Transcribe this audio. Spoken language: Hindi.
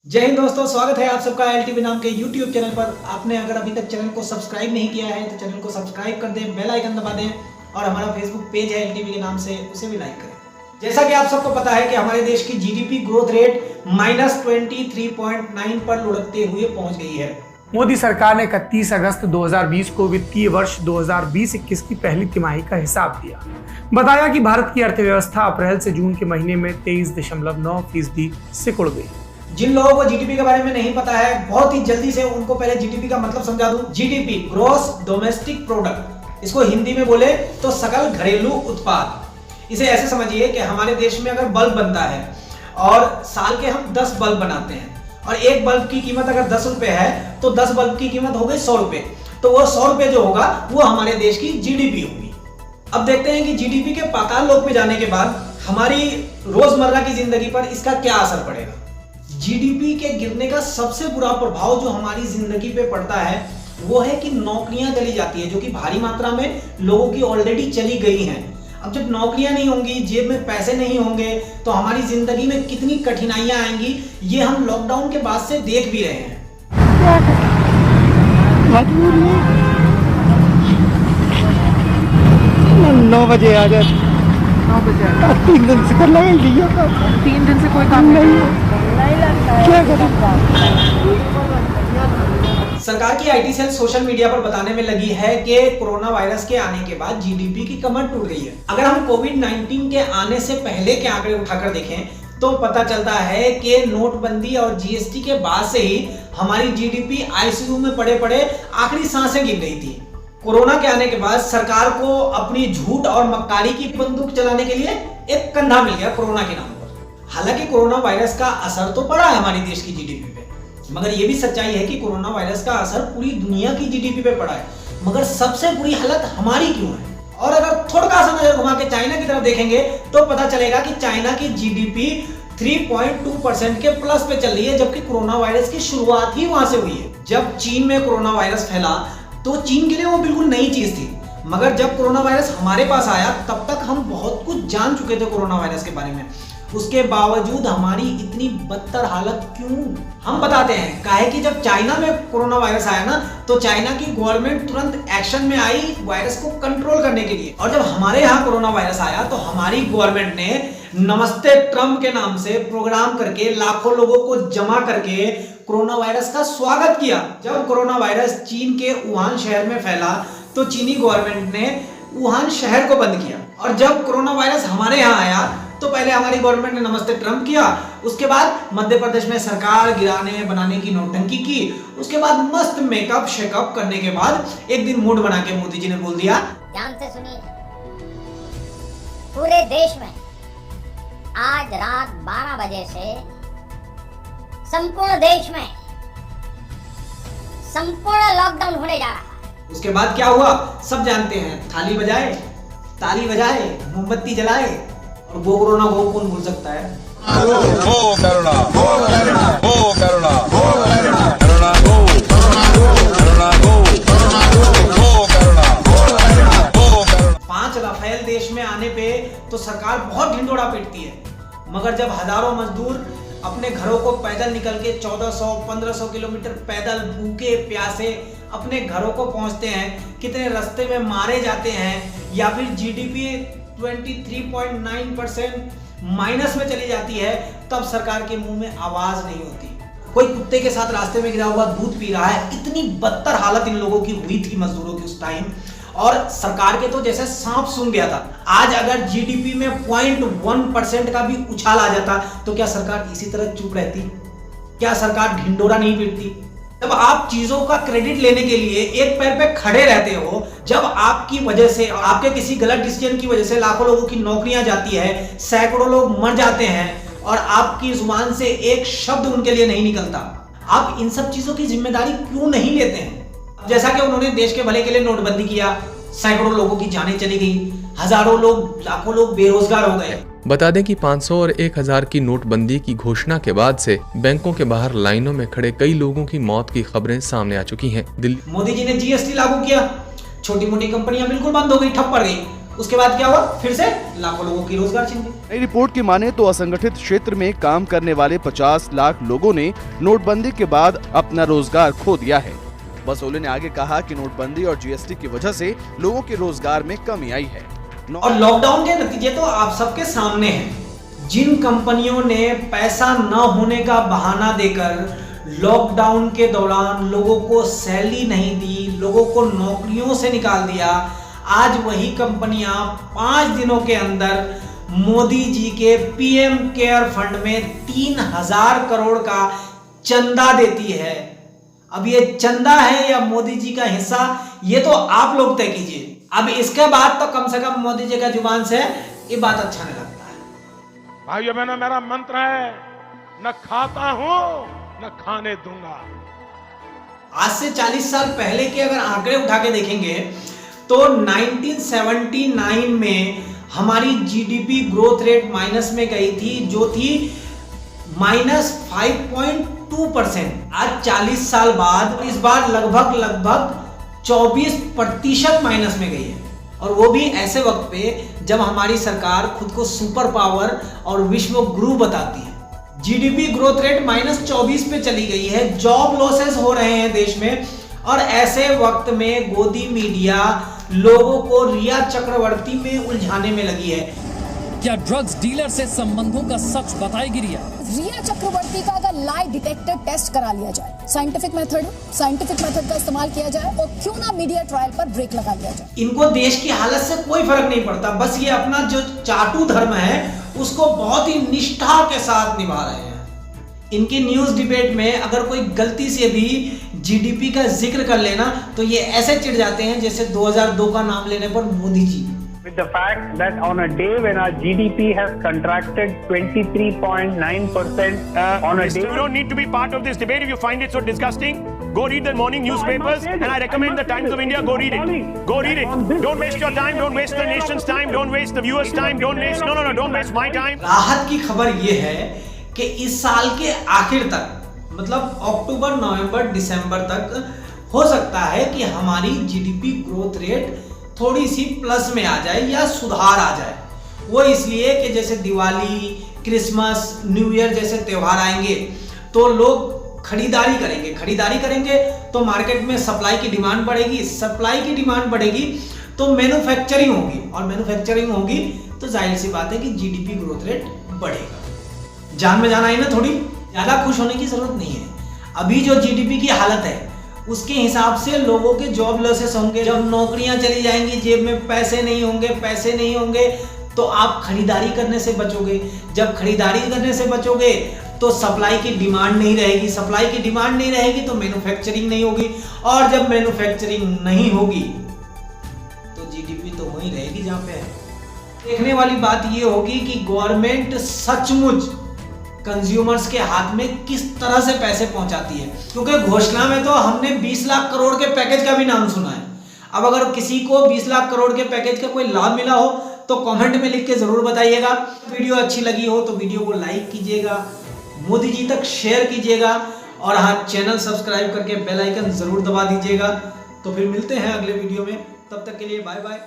जय हिंद दोस्तों, स्वागत है आप सबका एलटीवी नाम के यूट्यूब चैनल पर। आपने अगर अभी तक चैनल को सब्सक्राइब नहीं किया है तो चैनल को सब्सक्राइब कर दें, बेल आइकन दबा दें और हमारा फेसबुक पेज है एलटीवी के नाम से, उसे भी लाइक करें। जैसा कि आप सबको पता है कि हमारे देश की जीडीपी ग्रोथ रेट -23.9 पर लुढ़कते हुए पहुंच गई है। मोदी सरकार ने 31 अगस्त 2020 को वित्तीय वर्ष 2020-21 की पहली तिमाही का हिसाब दिया। बताया कि भारत की अर्थव्यवस्था अप्रैल से जून के महीने में 23.9% सिकुड़ गई। जिन लोगों को जीडीपी के बारे में नहीं पता है, बहुत ही जल्दी से उनको पहले जीडीपी का मतलब समझा दूं। जीडीपी ग्रॉस डोमेस्टिक प्रोडक्ट, इसको हिंदी में बोले तो सकल घरेलू उत्पाद। इसे ऐसे समझिए कि हमारे देश में अगर बल्ब बनता है और साल के हम 10 बल्ब बनाते हैं और एक बल्ब की कीमत अगर 10 रुपए है तो 10 बल्ब की कीमत हो गई 100 रुपए। तो वो 100 रुपए जो होगा वो हमारे देश की जीडीपी होगी। अब देखते हैं कि जीडीपी के पाताल लोक में जाने के बाद हमारी रोजमर्रा की जिंदगी पर इसका क्या असर पड़ेगा। जीडीपी के गिरने का सबसे बुरा प्रभाव जो हमारी जिंदगी पे पड़ता है वो है कि नौकरियां चली जाती है, जो कि भारी मात्रा में लोगों की ऑलरेडी चली गई हैं। अब जब नौकरियां नहीं होंगी, जेब में पैसे नहीं होंगे, तो हमारी जिंदगी में कितनी कठिनाइयां आएंगी, ये हम लॉकडाउन के बाद से देख भी रहे हैं। 9 बजे आ जाए। 9 बजे 3 दिन से कर लगा लिया। 3 दिन से कोई काम नहीं लगता है। क्या करें? सरकार की आईटी सेल सोशल मीडिया पर बताने में लगी है कि कोरोना वायरस के आने के बाद जीडीपी की कमर टूट गई है। अगर हम कोविड-19 के आने से पहले के आंकड़े उठाकर देखें तो पता चलता है कि नोटबंदी और जीएसटी के बाद से ही हमारी जीडीपी आईसीयू में पड़े पड़े आखिरी सांसें गिन रही थी। कोरोना के आने के बाद सरकार को अपनी झूठ और मक्कारी की बंदूक चलाने के लिए एक कंधा मिल गया कोरोना के नाम पर। हालांकि कोरोना वायरस का असर तो पड़ा है हमारी देश की जीडीपी पे, मगर यह भी सच्चाई है कि कोरोना वायरस का असर पूरी दुनिया की जीडीपी पे पड़ा है, मगर सबसे बुरी हालत हमारी क्यों है। और अगर थोड़ा सा नजर घुमा के चाइना की तरफ देखेंगे तो पता चलेगा कि चाइना की जीडीपी 3.2% के प्लस पे चल रही है, जबकि कोरोना वायरस की शुरुआत ही वहां से हुई है। जब चीन में कोरोना वायरस फैला तो चीन के लिए वो बिल्कुल नई चीज थी, मगर जब कोरोना वायरस हमारे पास आया तब तक हम बहुत कुछ जान चुके थे कोरोना वायरस के बारे में। उसके बावजूद हमारी इतनी बदतर हालत क्यों, हम बताते हैं। काहे कि जब चाइना में कोरोना वायरस आया ना तो चाइना की गवर्नमेंट तुरंत एक्शन में आई वायरस को कंट्रोल करने के लिए, और जब हमारे यहाँ कोरोना वायरस आया तो हमारी गवर्नमेंट ने नमस्ते ट्रम्प के नाम से प्रोग्राम करके लाखों लोगों को जमा करके कोरोना वायरस का स्वागत किया। जब कोरोना वायरस चीन के वुहान शहर में फैला तो चीनी गवर्नमेंट ने वुहान शहर को बंद किया, और जब कोरोना वायरस हमारे यहाँ आया तो पहले हमारी गवर्नमेंट ने नमस्ते ट्रम्प किया, उसके बाद मध्य प्रदेश में सरकार गिराने बनाने की नौटंकी की, उसके बाद मस्त मेकअप शेकअप करने के बाद एक दिन मूड बना के मोदी जी ने बोल दिया, ध्यान से सुनिए, पूरे देश में आज रात 12 बजे से संपूर्ण देश में संपूर्ण लॉकडाउन होने जा रहा है। उसके बाद क्या हुआ सब जानते हैं। थाली बजाए, ताली बजाए, मोमबत्ती जलाए, और गो कोरोना गो कौन भूल सकता है। गो करुणा, गो करुणा, गो करुणा, गो करुणा, करुणा गो, करुणा गो, गो करुणा, गो करुणा। 5 राफेल देश में आने पे तो सरकार बहुत ढिंडोरा पीटती है, मगर जब हजारों मजदूर अपने घरों को पैदल निकल के 1400-1500 किलोमीटर पैदल भूखे प्यासे अपने घरों को पहुंचते हैं, कितने रास्ते में मारे जाते हैं, या फिर जीडीपी 23.9% माइनस में चली जाती है, तब सरकार के मुंह में आवाज नहीं होती। कोई कुत्ते के साथ रास्ते में गिरा हुआ दूध पी रहा है, इतनी बदतर हालत इन लोगों की हुई थी मजदूरों की उस टाइम, और सरकार के तो जैसे सांप सूंघ गया था। आज अगर जीडीपी में 0.1% का भी उछाल आ जाता तो क्या सरकार इसी तरह चुप रहती? क्या सरकार ढिंडोरा नहीं पीटती? जब आप चीजों का क्रेडिट लेने के लिए एक पैर पे खड़े रहते हो, जब आपकी वजह से, आपके किसी गलत डिसीजन की वजह से लाखों लोगों की नौकरियां जाती है, सैकड़ों लोग मर जाते हैं और आपकी जुबान से एक शब्द उनके लिए नहीं निकलता, आप इन सब चीजों की जिम्मेदारी क्यों नहीं लेते हैं? जैसा कि उन्होंने देश के भले के लिए नोटबंदी किया, सैकड़ों लोगों की जानें चली गई, हजारों लोग, लाखों लोग बेरोजगार हो गए। बता दें कि 500 और 1000 की नोटबंदी की घोषणा के बाद से बैंकों के बाहर लाइनों में खड़े कई लोगों की मौत की खबरें सामने आ चुकी हैं। मोदी जी ने जीएसटी लागू किया, छोटी मोटी कंपनियां बिल्कुल बंद हो गई, ठप पड़ गई, उसके बाद क्या हुआ, फिर से लाखों लोगों की रोजगार छिन गई। नई रिपोर्ट की माने तो असंगठित क्षेत्र में काम करने वाले 50 लाख लोगों ने नोटबंदी के बाद अपना रोजगार खो दिया है। बसोले ने आगे कहा कि नोटबंदी और जीएसटी की वजह से लोगों के रोजगार में कमी आई है। और लॉकडाउन के नतीजे तो आप सबके सामने हैं। जिन कंपनियों ने पैसा न होने का बहाना देकर लॉकडाउन के दौरान लोगों को सैलरी नहीं दी, लोगों को नौकरियों से निकाल दिया, आज वही कंपनियां 5 दिनों के अंदर मोदी जी के पीएम केयर फंड में 3000 करोड़ का चंदा देती है। अब ये चंदा है या मोदी जी का हिस्सा, ये तो आप लोग तय कीजिए। अब इसके बाद तो कम से कम मोदी जी का जुबान से ये बात अच्छा नहीं लगता है। भाइयों बहनों, मेरा मंत्र है, न खाता हूं न खाने दूंगा। आज से 40 साल पहले के अगर आंकड़े उठा के देखेंगे तो 1979 में हमारी जीडीपी ग्रोथ रेट माइनस में गई थी, जो थी -5.2%। आज 40 साल बाद इस बार लगभग 24% माइनस में गई है, और वो भी ऐसे वक्त पे जब हमारी सरकार खुद को सुपर पावर और विश्व गुरु बताती है। जीडीपी ग्रोथ रेट -24 पे चली गई है, जॉब लॉसेस हो रहे हैं देश में, और ऐसे वक्त में गोदी मीडिया लोगों को रिया चक्रवर्ती में उलझाने में लगी है। क्या ड्रग्स डीलर से संबंधों का सच बताएगी रिया चक्रवर्ती का अगर लाई डिटेक्टर टेस्ट करा लिया जाए, साइंटिफिक मेथड का इस्तेमाल किया जाए, और क्यों ना मीडिया ट्रायल पर ब्रेक लगा लिया जाए। इनको देश की हालत से कोई फर्क नहीं पड़ता, बस ये अपना जो चाटू धर्म है उसको बहुत ही निष्ठा के साथ निभा रहे हैं। इनकी न्यूज डिबेट में अगर कोई गलती से भी जीडीपी का जिक्र कर लेना तो ये ऐसे चिढ़ जाते हैं जैसे 2002 का नाम लेने पर Modi ji. With the fact that on a day when our GDP has contracted 23.9% on a day. You don't need to be part of this debate if you find it so disgusting. Go read the morning newspapers, and I recommend the Times of India. Go read it. Go read it. Don't waste your time. Don't waste the nation's time. Don't waste the viewers' time. Don't waste. No. Don't waste my time. राहत की खबर ये है कि इस साल के आखिर तक, मतलब अक्टूबर, नवंबर, दिसंबर तक हो सकता है कि हमारी जीडीपी ग्रोथ रेट थोड़ी सी प्लस में आ जाए या सुधार आ जाए। वो इसलिए कि जैसे दिवाली, क्रिसमस, न्यू ईयर जैसे त्यौहार आएंगे तो लोग खरीदारी करेंगे तो मार्केट में सप्लाई की डिमांड बढ़ेगी तो मैन्युफैक्चरिंग होगी, और मैन्युफैक्चरिंग होगी तो जाहिर सी बात है कि जीडीपी ग्रोथ रेट बढ़ेगा। जान में जाना है ना, थोड़ी ज्यादा खुश होने की जरूरत नहीं है। अभी जो जीडीपी की हालत है उसके हिसाब से लोगों के जॉब लॉसेस होंगे, जब नौकरियां चली जाएंगी, जेब में पैसे नहीं होंगे तो आप खरीदारी करने से बचोगे। जब खरीदारी करने से बचोगे तो सप्लाई की डिमांड नहीं रहेगी तो मैन्युफैक्चरिंग नहीं होगी, और जब मैन्युफैक्चरिंग नहीं होगी तो जीडीपी तो वहीं रहेगी जहां पे है। देखने वाली बात ये होगी कि गवर्नमेंट सचमुच कंज्यूमर्स के हाथ में किस तरह से पैसे पहुंचाती है, क्योंकि घोषणा में तो हमने 20 लाख करोड़ के पैकेज का भी नाम सुना है। अब अगर किसी को 20 लाख करोड़ के पैकेज का कोई लाभ मिला हो तो कमेंट में लिख के जरूर बताइएगा। वीडियो अच्छी लगी हो तो वीडियो को लाइक कीजिएगा, मोदी जी तक शेयर कीजिएगा, और हाँ, चैनल सब्सक्राइब करके बेल आइकन जरूर दबा दीजिएगा। तो फिर मिलते हैं अगले वीडियो में, तब तक के लिए बाय बाय।